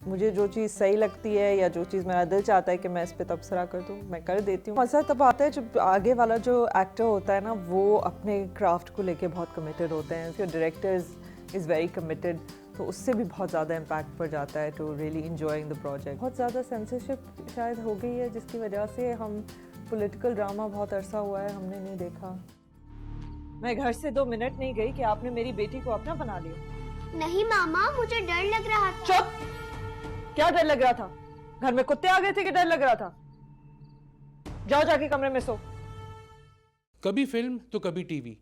मुझे जो चीज़ सही लगती है या जो चीज़ मेरा दिल चाहता है कि मैं इस पे तबसरा कर दूँ, मैं कर देती हूँ। मज़ा तब आता है जब आगे वाला जो एक्टर होता है ना, वो अपने क्राफ्ट को लेके बहुत कमिटेड होते हैं। जो डायरेक्टर इज़ वेरी कमिटेड, तो उससे भी बहुत ज़्यादा इम्पैक्ट पड़ जाता है to really enjoying the project. बहुत ज़्यादा सेंसरशिप शायद हो गई है, जिसकी वजह से हम पॉलिटिकल ड्रामा बहुत अरसा हुआ है हमने नहीं देखा। मैं घर से 2 मिनट नहीं गई कि आपने मेरी बेटी को अपना बना लिया। नहीं मामा, मुझे डर लग रहा था। चुप! क्या डर लग रहा था? घर में कुत्ते आ गए थे कि डर लग रहा था? जाओ जाके कमरे में सो। कभी फिल्म तो कभी टीवी,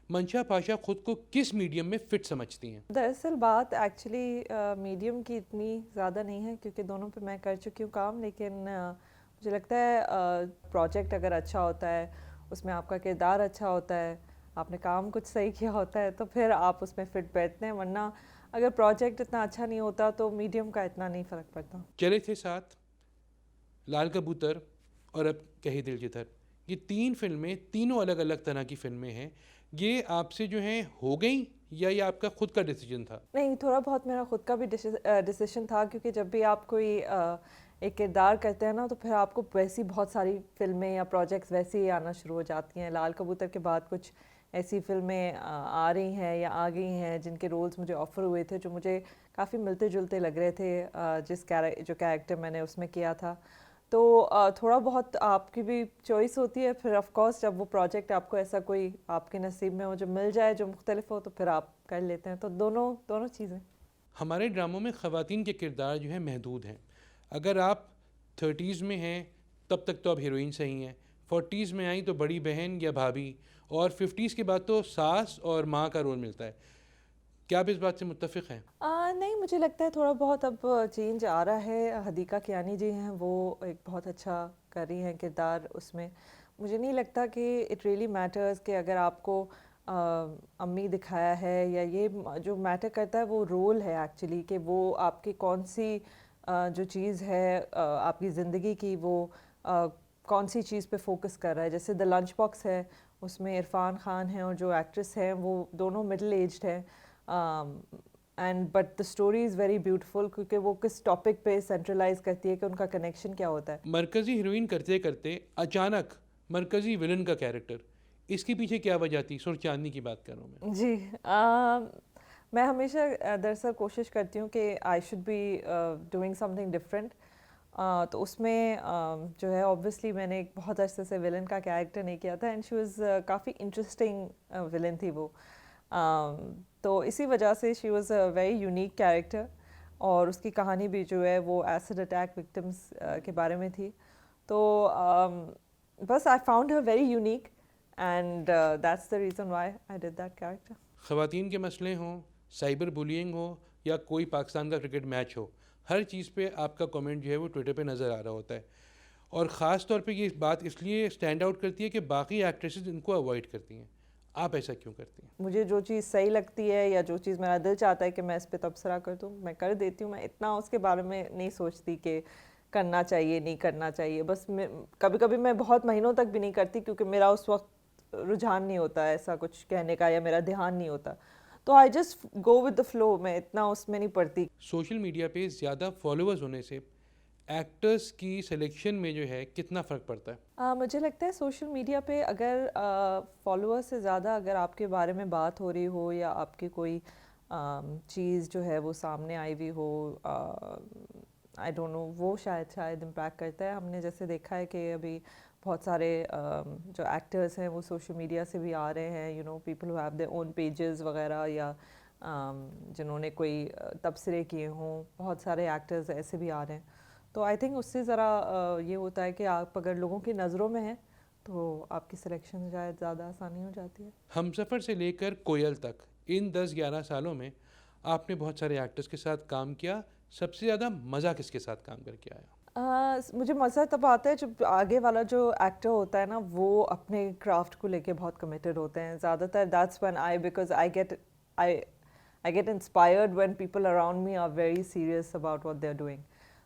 मंशा पाशा खुद को किस मीडियम में फिट समझती हैं? दरअसल बात एक्चुअली मीडियम की इतनी ज़्यादा नहीं है, क्योंकि दोनों पे मैं कर चुकी हूँ काम। लेकिन मुझे लगता है प्रोजेक्ट अगर अच्छा होता है, उसमें आपका किरदार अच्छा होता है, आपने काम कुछ सही किया होता है, तो फिर आप उसमें फिट बैठते हैं। वरना अगर प्रोजेक्ट इतना अच्छा नहीं होता तो मीडियम का इतना नहीं फ़र्क पड़ता। चले थे साथ, लाल कबूतर और अब कहे दिल जिधर, ये 3 फिल्में तीनों अलग अलग तरह की फिल्में हैं। ये आपसे जो हैं हो गई या ये आपका खुद का डिसीजन था? नहीं, थोड़ा बहुत मेरा खुद का भी डिसीजन था, क्योंकि जब भी आप कोई एक किरदार करते हैं ना, तो फिर आपको वैसी बहुत सारी फिल्में या प्रोजेक्ट्स वैसे ही आना शुरू हो जाती हैं। लाल कबूतर के बाद कुछ ऐसी फिल्में आ रही हैं या आ गई हैं जिनके रोल्स मुझे ऑफ़र हुए थे, जो मुझे काफ़ी मिलते जुलते लग रहे थे जो कैरेक्टर मैंने उसमें किया था। तो थोड़ा बहुत आपकी भी चॉइस होती है। फिर ऑफ कोर्स जब वो प्रोजेक्ट आपको ऐसा कोई आपके नसीब में हो जो मिल जाए, जो मुख्तलिफ हो, तो फिर आप कर लेते हैं। तो दोनों चीज़ें। हमारे ड्रामों में ख़वातीन के किरदार जो हैं महदूद हैं। अगर आप 30s में हैं तब तक तो आप हीरोइन सही हैं, 40s में आई तो बड़ी बहन या भाभी, और 50s के बाद तो सास और माँ का रोल मिलता है। क्या आप इस बात से मुत्तफ़िक़ हैं? नहीं, मुझे लगता है थोड़ा बहुत अब चेंज आ रहा है। हदीका कियानी जी हैं, वो एक बहुत अच्छा कर रही हैं किरदार उसमें। मुझे नहीं लगता कि इट रियली मैटर्स कि अगर आपको अम्मी दिखाया है या ये जो मैटर करता है वो रोल है एक्चुअली, कि वो आपकी कौन सी जो चीज़ है आपकी ज़िंदगी की, वो कौन सी चीज़ पे फोकस कर रहा है। जैसे द लंच बॉक्स है, उसमें इरफान खान है और जो एक्ट्रेस है वो दोनों मिडिल एज्ड हैं। And but the story is very beautiful, क्योंकि वो किस टॉपिक पे सेंट्रलाइज करती है कि उनका कनेक्शन क्या होता है। मरकज़ी हीरोइन करते करते अचानक मरकज़ी विलन का कैरेक्टर, इसके पीछे क्या वजह थी? सुर चांदनी की बात कर रहा हूँ मैं। जी, मैं हमेशा दरअसल कोशिश करती हूँ कि I should be doing something different. तो उसमें जो है ऑब्वियसली मैंने एक बहुत अरसे से विलन का कैरेक्टर नहीं किया था, एंड शी वाज काफ़ी इंटरेस्टिंग विलन थी वो। तो इसी वजह से she was a very unique character, और उसकी कहानी भी जो है वो एसिड अटैक विक्टिम्स के बारे में थी। तो बस I found her very unique, and that's the reason why I did that character. ख़वातीन के मसले हों, साइबर बुलिंग हो या कोई पाकिस्तान का क्रिकेट मैच हो, हर चीज़ पे आपका कमेंट जो है वो ट्विटर पे नज़र आ रहा होता है। और ख़ास तौर पे ये बात इसलिए स्टैंड आउट करती है कि बाकी एक्ट्रेसेस इनको अवॉइड करती हैं। आप ऐसा क्यों करती हैं? मुझे जो चीज़ सही लगती है या जो चीज़ मेरा दिल चाहता है कि मैं इस पे तबसरा कर दूँ, मैं कर देती हूँ। मैं इतना उसके बारे में नहीं सोचती कि करना चाहिए, नहीं करना चाहिए। बस मैं कभी-कभी मैं बहुत महीनों तक भी नहीं करती, क्योंकि मेरा उस वक़्त रुझान नहीं होता है ऐसा कुछ कहने का, या मेरा ध्यान नहीं होता। तो I just go with the flow, मैं इतना उसमें नहीं पड़ती। सोशल मीडिया पे ज़्यादा फॉलोअर्स होने से एक्टर्स की सिलेक्शन में जो है कितना फ़र्क पड़ता है? मुझे लगता है सोशल मीडिया पे अगर फॉलोअर्स से ज़्यादा अगर आपके बारे में बात हो रही हो, या आपकी कोई चीज़ जो है वो सामने आई हुई हो, आई डोंट नो, वो शायद इम्पैक्ट करता है। हमने जैसे देखा है कि अभी बहुत सारे जो एक्टर्स हैं वो सोशल मीडिया से भी आ रहे हैं, you know, people who have their own pages वगैरह, या जिन्होंने कोई तबसरे किए हों, बहुत सारे एक्टर्स ऐसे भी आ रहे हैं। तो आई थिंक उससे ज़रा ये होता है कि आप अगर लोगों की नज़रों में हैं तो आपकी सिलेक्शन शायद ज़्यादा आसानी हो जाती है। हमसफ़र से लेकर कोयल तक इन 10-11 सालों में आपने बहुत सारे एक्टर्स के साथ काम किया। सबसे ज़्यादा मज़ा किसके साथ काम करके आया? मुझे मज़ा तब आता है जब आगे वाला जो एक्टर होता है ना, वो अपने क्राफ्ट को लेके बहुत कमिटेड होते हैं। ज़्यादातर that's when I get inspired when people around me are very serious about what they are doing.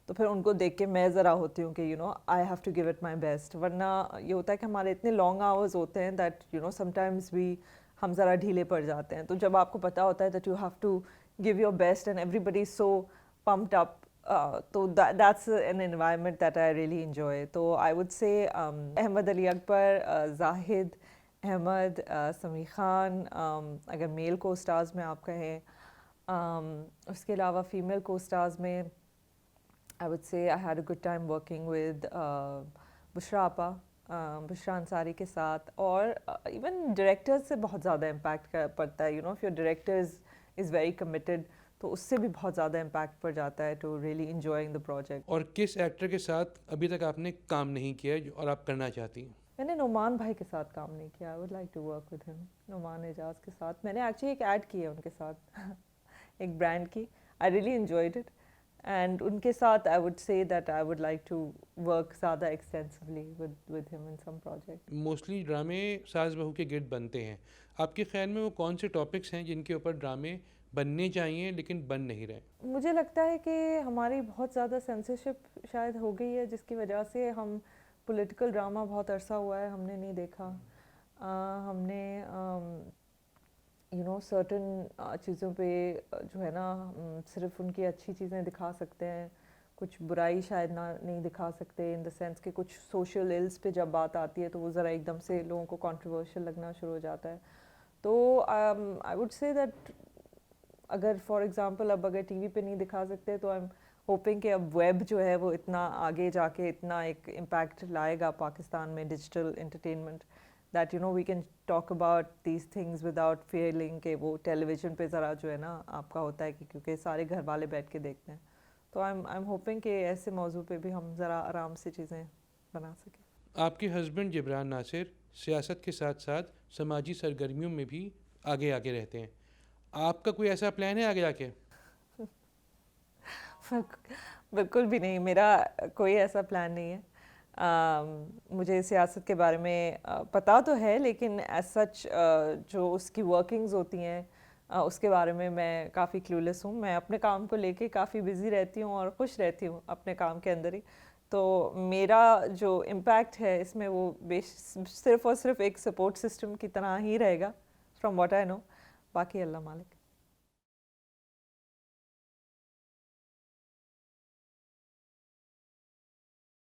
तो फिर उनको देख के मैं ज़रा होती हूँ कि you know I have to give it my best. वरना ये होता है कि हमारे इतने लॉन्ग आवर्स होते हैं दैट यू नो समटाइम्स भी हम ज़रा ढीले पड़ जाते हैं। तो जब आपको पता होता है that you have to give your best and everybody so pumped up, तो that's an environment that I really enjoy. तो I would say Ahmad Ali Akbar, Zahid Ahmad, समी खान, अगर मेल को स्टार्स में आप कहें, उसके अलावा फीमेल को स्टार्स में I would say I had a good time working with Bushra आपा, बुशरा अंसारी के साथ, और इवन डायरेक्टर्स से बहुत ज़्यादा इम्पैक्ट पड़ता है, if your director is very committed, तो उससे भी बहुत ज़्यादा इम्पैक्ट पड़ जाता है to really enjoying the project. और किस एक्टर के साथ अभी तक आपने काम नहीं किया है और आप करना चाहती हैं? मैंने नोमान भाई के साथ काम नहीं किया। I would like to work with him. Noman Ejaz के साथ मैंने एक्चुअली एक ऐड की है उनके साथ एक ब्रांड की। I really enjoyed it, and उनके साथ I would say that I would like to work ज़्यादा extensively with him in some project. Mostly ड्रामे सास बहू के गिर्द बनते हैं, आपके ख्याल में वो कौन से टॉपिक्स हैं जिनके ऊपर ड्रामे बनने चाहिए लेकिन बन नहीं रहे? मुझे लगता है कि हमारी बहुत ज़्यादा सेंसरशिप शायद हो गई है, जिसकी वजह से हम पॉलिटिकल ड्रामा बहुत अरसा हुआ है हमने नहीं देखा। हमने सर्टन चीज़ों पे जो है ना सिर्फ उनकी अच्छी चीज़ें दिखा सकते हैं, कुछ बुराई शायद ना नहीं दिखा सकते, इन द सेंस कि कुछ सोशल इल्स पे जब बात आती है तो वो ज़रा एकदम से लोगों को कंट्रोवर्शियल लगना शुरू हो जाता है। तो आई वुड से दैट अगर फॉर एग्जांपल अब अगर टीवी पे नहीं दिखा सकते तो आई एम होपिंग कि अब वेब जो है वो इतना आगे जाके इतना एक इम्पैक्ट लाएगा पाकिस्तान में digital entertainment, that we can talk about these things without feeling कि वो टेलीविज़न पे ज़रा जो है ना आपका होता है कि क्योंकि सारे घर वाले बैठ के देखते हैं। तो आई एम होपिंग कि ऐसे मौजू पे भी हम ज़रा आराम से चीज़ें बना सकें। आपके हस्बैंड जिब्रान नासिर सियासत के साथ साथ समाजी सरगर्मियों में भी आगे आगे रहते हैं, आपका कोई ऐसा प्लान है आगे जाके? बिल्कुल भी नहीं, मेरा कोई ऐसा प्लान नहीं है। मुझे सियासत के बारे में पता तो है, लेकिन एज सच जो उसकी वर्किंग्स होती हैं उसके बारे में मैं काफ़ी क्लूलेस हूँ। मैं अपने काम को लेके काफ़ी बिजी रहती हूँ और खुश रहती हूँ अपने काम के अंदर ही। तो मेरा जो इम्पैक्ट है इसमें वो सिर्फ और सिर्फ एक सपोर्ट सिस्टम की तरह ही रहेगा, फ्रॉम व्हाट आई नो। बाकी अल्लाह मालिक।